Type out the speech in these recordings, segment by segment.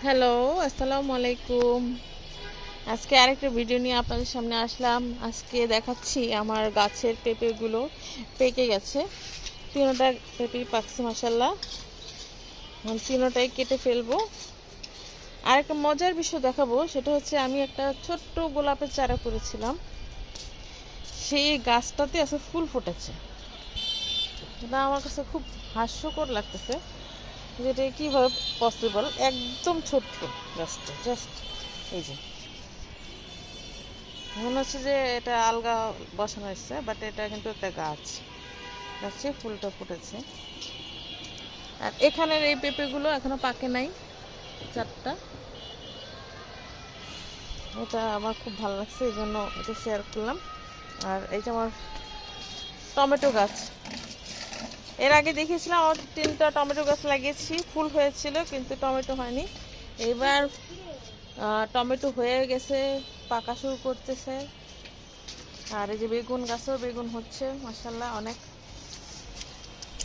Hello, আসসালামু আলাইকুম। আজকে আরেকটা ভিডিও নিয়ে আপনাদের সামনে আসলাম। আজকে দেখাচ্ছি আমার গাছের পেঁপেগুলো পেকে গেছে। তিনোটা পেঁপে পাকছে মাশাআল্লাহ। তিনোটাই কেটে ফেলবো। আর একটা মজার বিষয় দেখাবো, সেটা হচ্ছে আমি একটা ছোট্ট গোলাপের চারা করেছিলাম, সেই গাছটাতে আছে ফুল ফুটেছে। এটা আমার কাছে খুব হাস্যকর লাগতেছে, যেটা কিভাবে পসিবল। একদম ছোট্ট গাছটা, জাস্ট এই যে মনে হচ্ছে যে এটা আলগা বসানো হয়েছে, বাট এটা কিন্তু একটা গাছে ফুলটা ফুটেছে। আর এখানের এই পেঁপেগুলো এখনো পাকে নাই, চারটা। এটা আমার খুব ভালো লাগছে, এই জন্য এটা শেয়ার করলাম। আর এই যে আমার টমেটো গাছ, এর আগে দেখিয়েছিলাম আমার 3টা টমেটো গাছ লাগিয়েছি, ফুল হয়েছিল কিন্তু টমেটো হয়নি। এবার টমেটো হয়ে গেছে, পাকা শুরু করতেছে। আর এই যে বেগুন গাছেও বেগুন হচ্ছে মাশাআল্লাহ অনেক।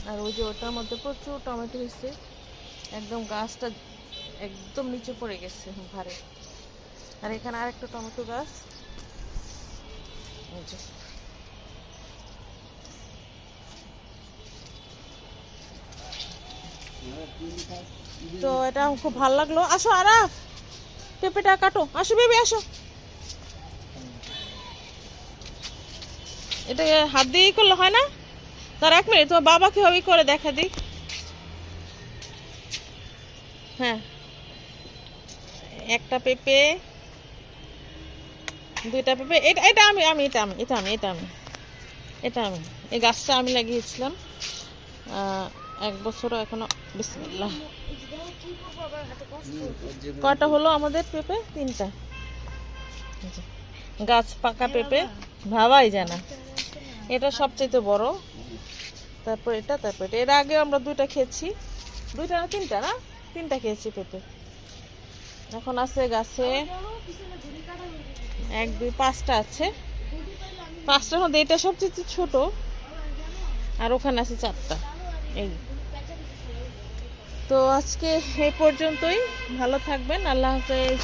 আর ওই যে ওটার মধ্যে প্রচুর টমেটো হয়েছে, একদম গাছটা একদম নিচে পড়ে গেছে ভারে। আর এখানে আরেকটা টমেটো গাছ, তো এটা খুব ভালো লাগলো। আসো আরাফ, পেঁপেটা কাটো, আসো বেবি আসো। এটা হাত দিয়েই করলে হয় না? তার 1 মিনিট, তোমার বাবা কিভাবে করে দেখা দিক। হ্যাঁ, একটা পেঁপে, 2টা পেঁপে। এটা এটা আমি আমি এটা আমি এটা আমি এটা আমি এটা আমি এই গাছটা আমি লাগিয়েছিলাম 1 বছরও এখনো। বিসমিল্লাহ। কয়টা হলো আমাদের পেঁপে? 3টা। গাছ পাকা পেঁপে ভাবাই যায় না। এটা সবচেয়ে বড়, তারপর এটা, তারপর এটা। এর আগে আমরা 2টা খেয়েছি, 2টা না 3টা, না 3টা খেয়েছি পেঁপে। এখন আছে গাছে 1 2 5টা আছে। 5টার মধ্যে এটা সবচেয়ে ছোট, আর ওখানে আছে 4টা। এই তো আজকে এই পর্যন্তই। ভালো থাকবেন, আল্লাহ হাফেজ।